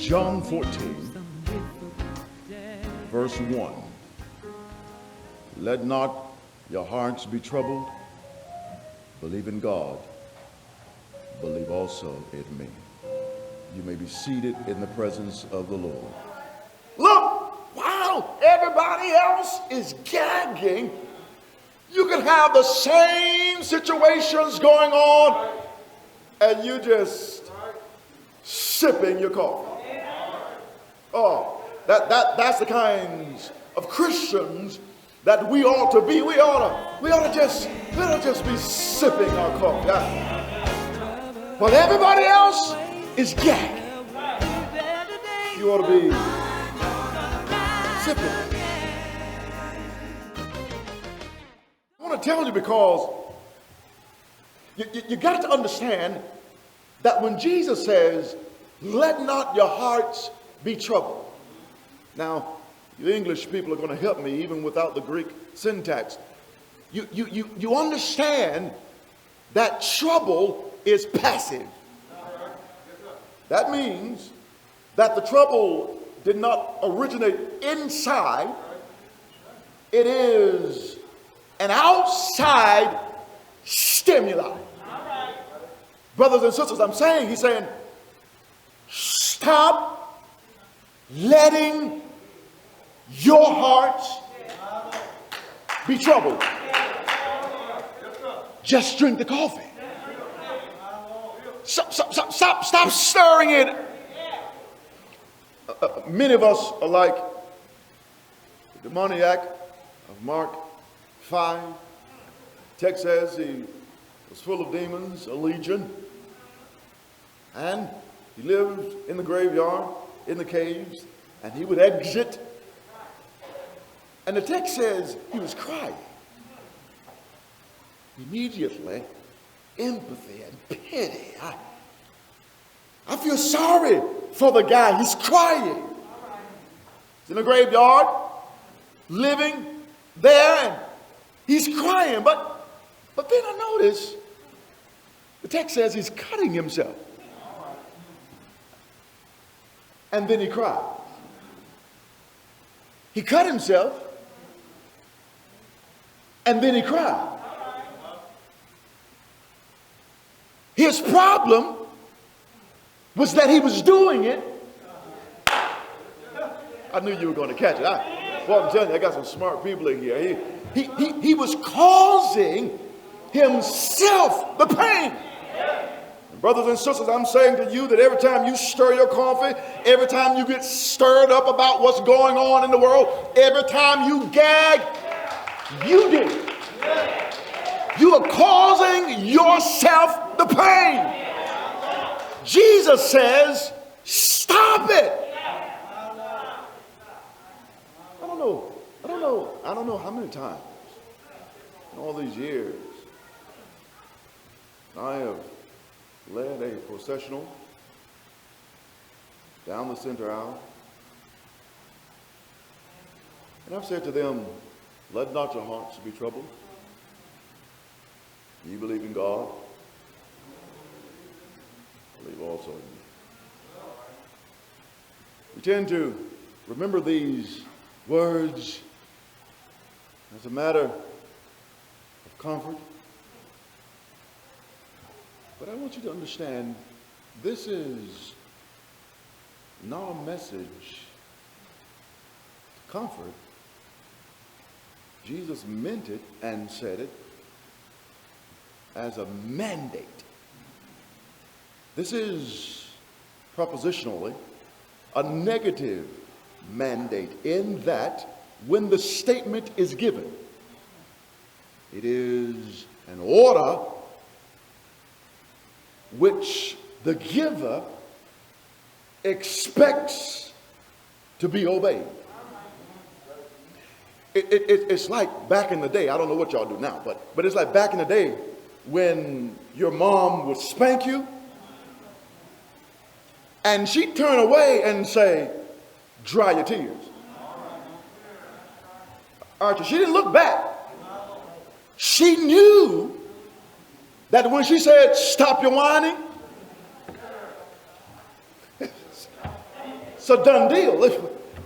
John 14, verse 1. Let not your hearts be troubled. Believe in God. Believe also in me. You may be seated in the presence of the Lord. Look, while everybody else is gagging, you can have the same situations going on, and you just sipping your coffee. Oh, that's the kinds of Christians that we ought to be. We ought to just be sipping our coffee. But everybody else is gagging. You ought to be sipping. I want to tell you because you got to understand that when Jesus says, let not your hearts be troubled. Now, you English people are going to help me even without the Greek syntax. You understand that trouble is passive. That means that the trouble did not originate inside. It is an outside stimuli. Brothers and sisters, he's saying, stop letting your hearts be troubled. Just drink the coffee. Stop stirring it. Many of us are like the demoniac of Mark 5. Text says he was full of demons, a legion, and he lived in the graveyard, in the caves, and he would exit. And the text says he was crying. Immediately, empathy and pity. I feel sorry for the guy. He's crying. He's in the graveyard, living there, and he's crying. But then I notice the text says he's cutting himself. And then he cried. He cut himself, and then he cried. His problem was that he was doing it. I knew you were going to catch it. I'm telling you, I got some smart people in here. He was causing himself the pain. Brothers and sisters, I'm saying to you that every time you stir your coffee, every time you get stirred up about what's going on in the world, every time you gag, you did it. You are causing yourself the pain. Jesus says, stop it. I don't know how many times in all these years I have led a processional down the center aisle, and I've said to them, let not your hearts be troubled. You believe in God, believe also in me. We tend to remember these words as a matter of comfort. But I want you to understand, this is not a message to comfort. Jesus meant it and said it as a mandate. This is propositionally a negative mandate in that when the statement is given, it is an order which the giver expects to be obeyed. It's like back in the day, I don't know what y'all do now, but it's like back in the day when your mom would spank you and she'd turn away and say, dry your tears. Archie, she didn't look back. She knew that when she said, stop your whining, It's a done deal.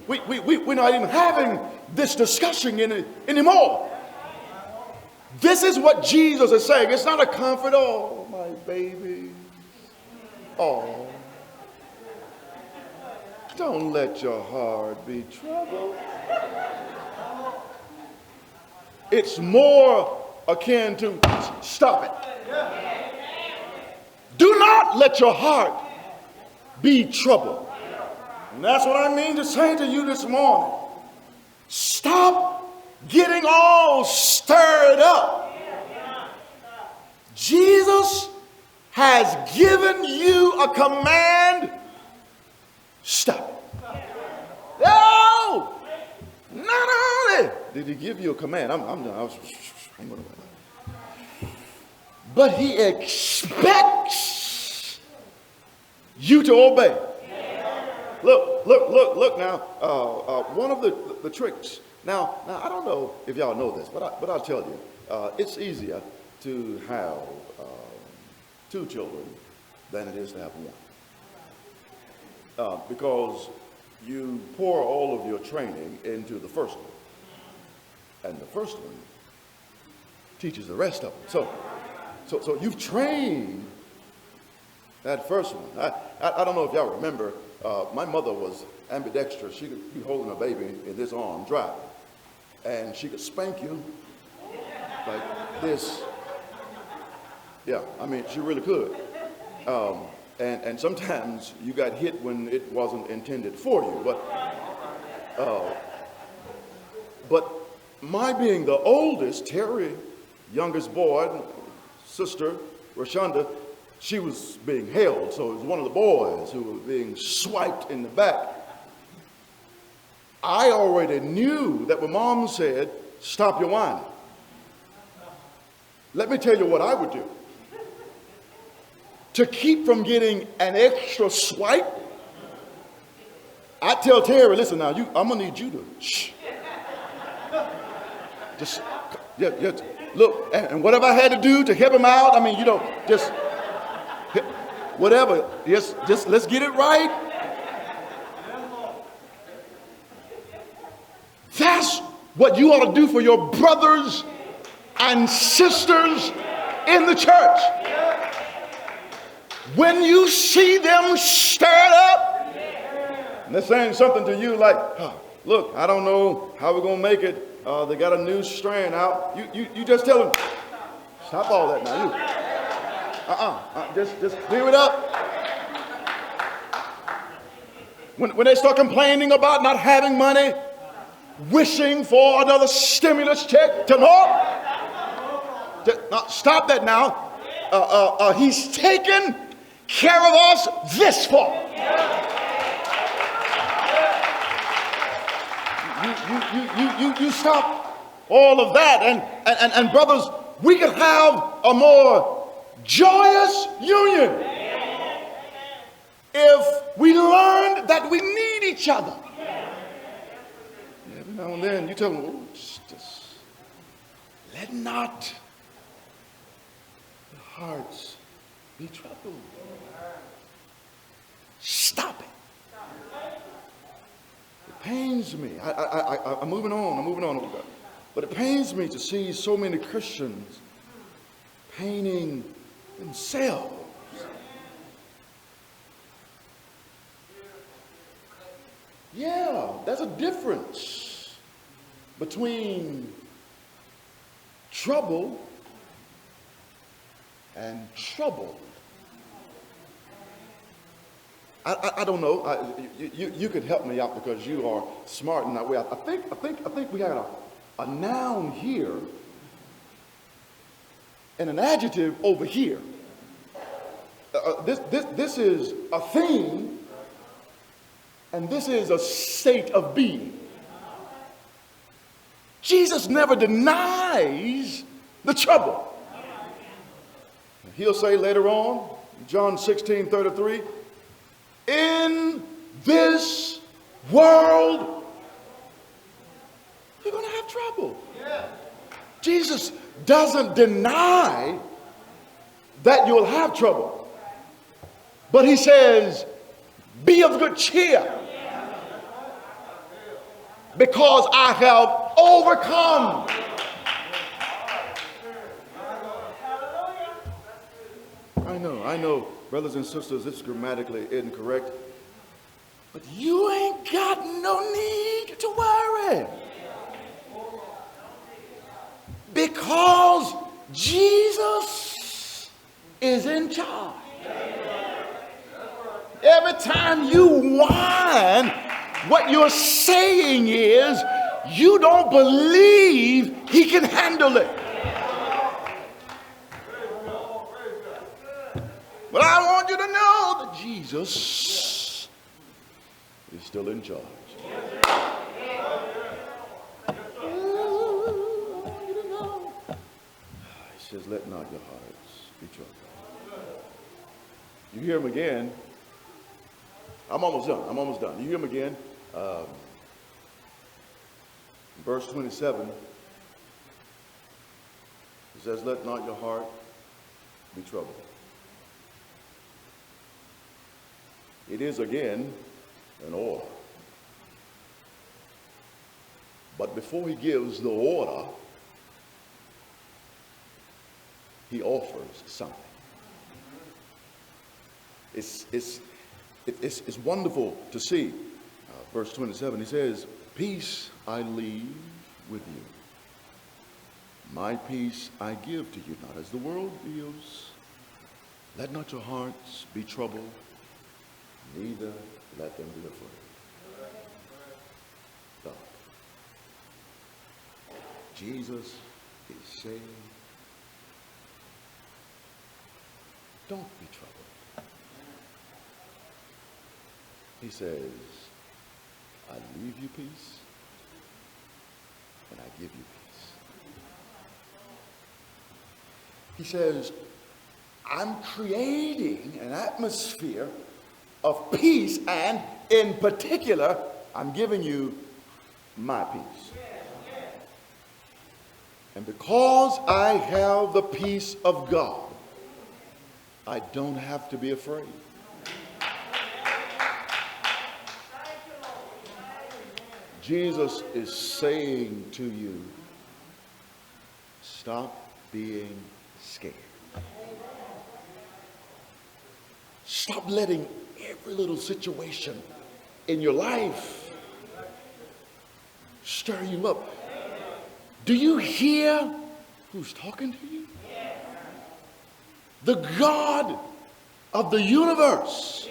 We're not even having this discussion anymore. This is what Jesus is saying. It's not a comfort. Oh, my baby. Oh. Don't let your heart be troubled. It's more akin to stop it. Do not let your heart be troubled. And that's what I mean to say to you this morning. Stop getting all stirred up. Jesus has given you a command. Stop it. No! Not only did he give you a command, but he expects you to obey. Look now. One of the tricks. Now, I don't know if y'all know this, but I'll tell you. It's easier to have 2 children than it is to have one. Because you pour all of your training into the first one. And the first one teaches the rest of them. So you've trained that first one. I don't know if y'all remember, my mother was ambidextrous. She could be holding a baby in this arm, driving. And she could spank you like this. Yeah, I mean, she really could. And sometimes you got hit when it wasn't intended for you. But my being the oldest, Terry, youngest boy, sister, Rashonda, she was being held. So it was one of the boys who was being swiped in the back. I already knew that when Mom said, stop your whining. Let me tell you what I would do. To keep from getting an extra swipe, I tell Terry, listen now, I'm going to need you to shh. Just look, and whatever I had to do to help him out, I mean, just whatever, just let's get it right. That's what you ought to do for your brothers and sisters in the church. When you see them stirred up, and they're saying something to you like, oh, look, I don't know how we're going to make it. They got a new strand out. You just tell them, stop all that now. Just clear it up. When they start complaining about not having money, wishing for another stimulus check tomorrow, stop that now. He's taken care of us this far. You stop all of that, and brothers, we could have a more joyous union if we learned that we need each other. Every now and then you tell them, oh, just let not the hearts be troubled. Stop it. It pains me. I'm moving on. But it pains me to see so many Christians painting themselves. Yeah, there's a difference between trouble and trouble. I don't know. You could help me out because you are smart in that way. I think we had a noun here and an adjective over here. This is a thing, and this is a state of being. Jesus never denies the trouble. He'll say later on, John 16:33, in this world, you're going to have trouble. Yeah. Jesus doesn't deny that you'll have trouble. But he says, be of good cheer. because I have overcome. I know, brothers and sisters, it's grammatically incorrect, but you ain't got no need to worry. Because Jesus is in charge. Every time you whine, what you're saying is you don't believe he can handle it. But I want you to know that Jesus is still in charge. He says, let not your hearts be troubled. You hear him again. I'm almost done. You hear him again. Verse 27. He says, let not your heart be troubled. It is again an order. But before he gives the order, he offers something. It's wonderful to see. Verse 27, he says, peace I leave with you. My peace I give to you, not as the world gives. Let not your hearts be troubled, neither let them be afraid. God. Jesus is saying, don't be troubled. He says, I leave you peace, and I give you peace. He says, I'm creating an atmosphere of peace, and in particular, I'm giving you my peace. And because I have the peace of God, I don't have to be afraid. Jesus is saying to you, stop being scared. Stop letting every little situation in your life stir you up. Do you hear who's talking to you? The God of the universe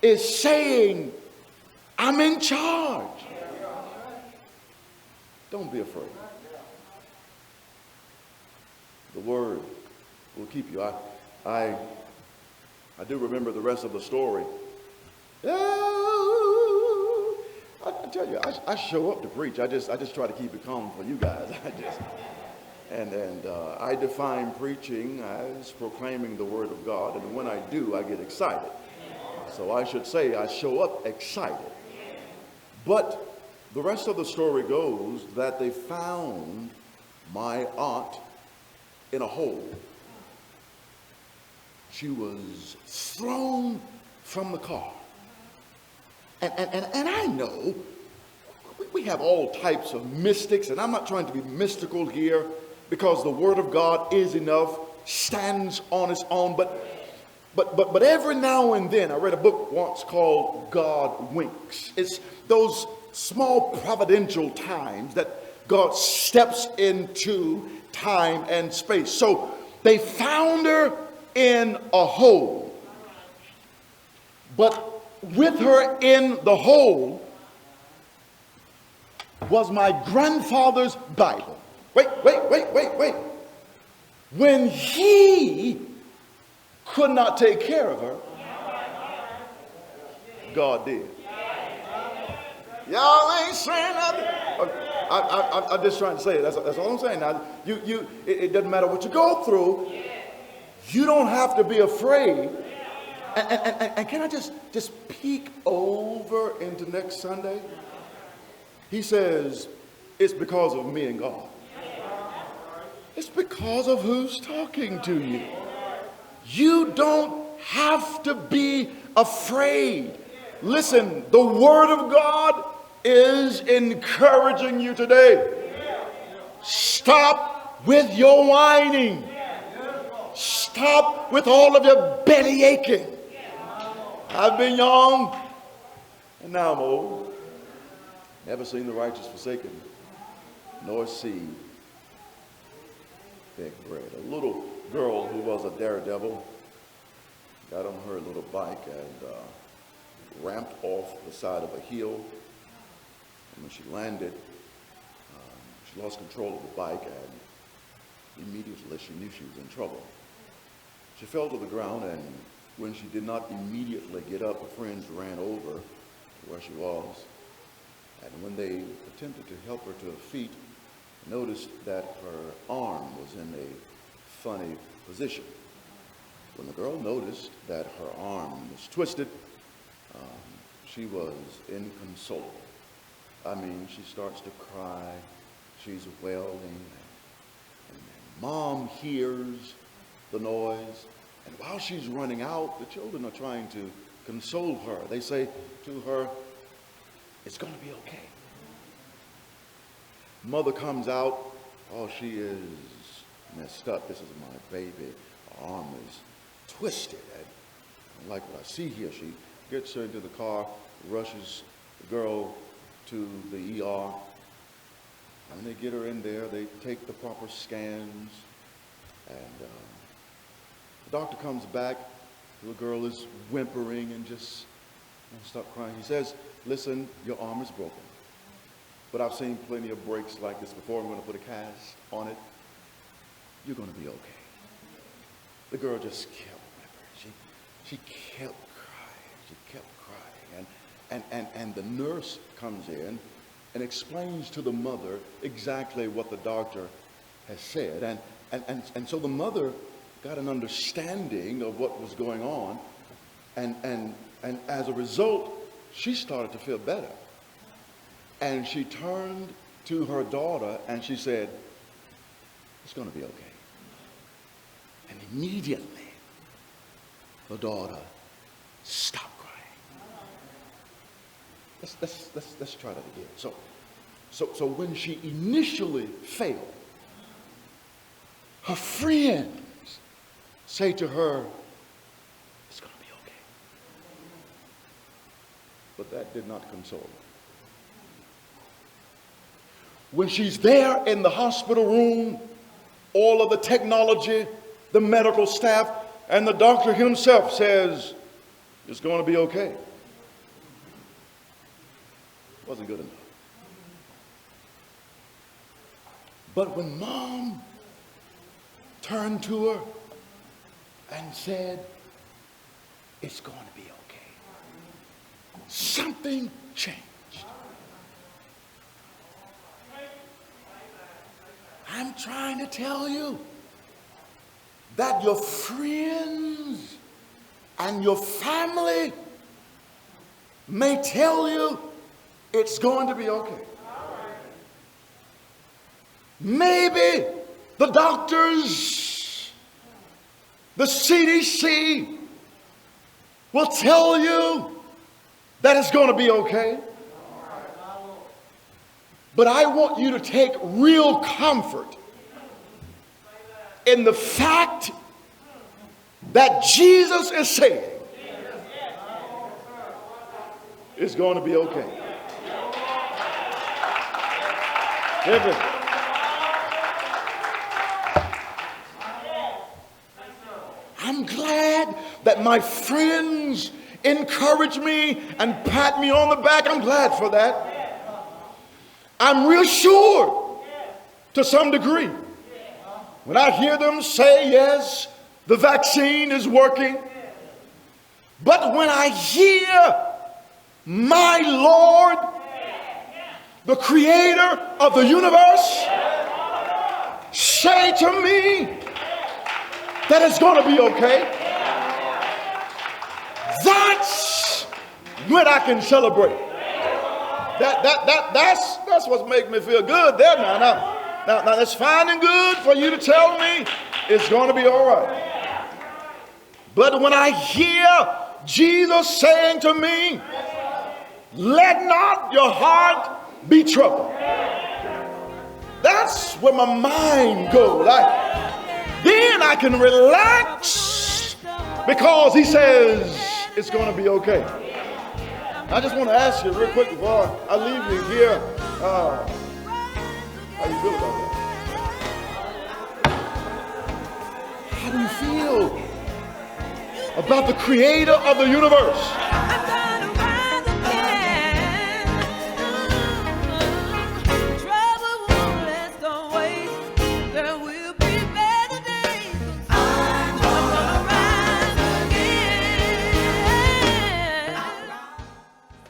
is saying, I'm in charge. Don't be afraid. The word will keep you. I do remember the rest of the story. I tell you, I show up to preach. I just try to keep it calm for you guys. I define preaching as proclaiming the word of God, and when I do, I get excited. So I should say I show up excited. But the rest of the story goes that they found my aunt in a hole. She was thrown from the car. And I know we have all types of mystics, and I'm not trying to be mystical here because the Word of God is enough, stands on its own. But every now and then, I read a book once called God Winks. It's those small providential times that God steps into time and space. So they found her in a hole. But with her in the hole was my grandfather's Bible. Wait. When he could not take care of her, God did. Y'all ain't saying nothing. I'm just trying to say it. That's all I'm saying. Now, it doesn't matter what you go through. You don't have to be afraid. And can I just peek over into next Sunday? He says, it's because of me and God. It's because of who's talking to you. You don't have to be afraid. Listen, the Word of God is encouraging you today. Stop with your whining. Stop with all of your belly aching. I've been young and now I'm old. Never seen the righteous forsaken, nor seed beg bread. A little girl who was a daredevil got on her little bike and ramped off the side of a hill. And when she landed, she lost control of the bike, and immediately she knew she was in trouble. She fell to the ground, and when she did not immediately get up, her friends ran over to where she was. And when they attempted to help her to her feet, noticed that her arm was in a funny position. When the girl noticed that her arm was twisted, she was inconsolable. I mean, she starts to cry. She's wailing. And Mom hears the noise. And while she's running out, the children are trying to console her. They say to her, "It's going to be okay." Mother comes out. Oh, she is messed up. This is my baby. Her arm is twisted. And like what I see here, she gets her into the car, rushes the girl to the ER. And they get her in there. They take the proper scans. And the doctor comes back. The girl is whimpering and just won't stop crying. He says, "Listen, your arm is broken. But I've seen plenty of breaks like this before. I'm going to put a cast on it. You're going to be okay." The girl just kept whimpering. She kept crying. She kept crying. And the nurse comes in and explains to the mother exactly what the doctor has said. And so the mother got an understanding of what was going on. And as a result, she started to feel better. And she turned to her daughter and she said, "It's going to be okay." And immediately, the daughter stopped crying. Let's try that again. So when she initially failed, her friends say to her, "It's going to be okay." But that did not console her. When she's there in the hospital room, all of the technology, the medical staff, and the doctor himself says, "It's going to be okay." Wasn't good enough. But when Mom turned to her and said, "It's going to be okay," something changed. I'm trying to tell you that your friends and your family may tell you it's going to be okay. Maybe the doctors, the CDC will tell you that it's going to be okay. But I want you to take real comfort in the fact that Jesus is saying it's going to be okay. I'm glad that my friends encourage me and pat me on the back. I'm glad for that. I'm reassured to some degree when I hear them say, yes, the vaccine is working. But when I hear my Lord, the creator of the universe, say to me that it's going to be okay, that's when I can celebrate. That's what's making me feel good there now. Now it's fine and good for you to tell me it's going to be all right. But when I hear Jesus saying to me Let not your heart be troubled. That's where my mind goes. Then I can relax because he says it's going to be okay. I just want to ask you real quick before I leave you here, how you feel about that? How do you feel about the creator of the universe?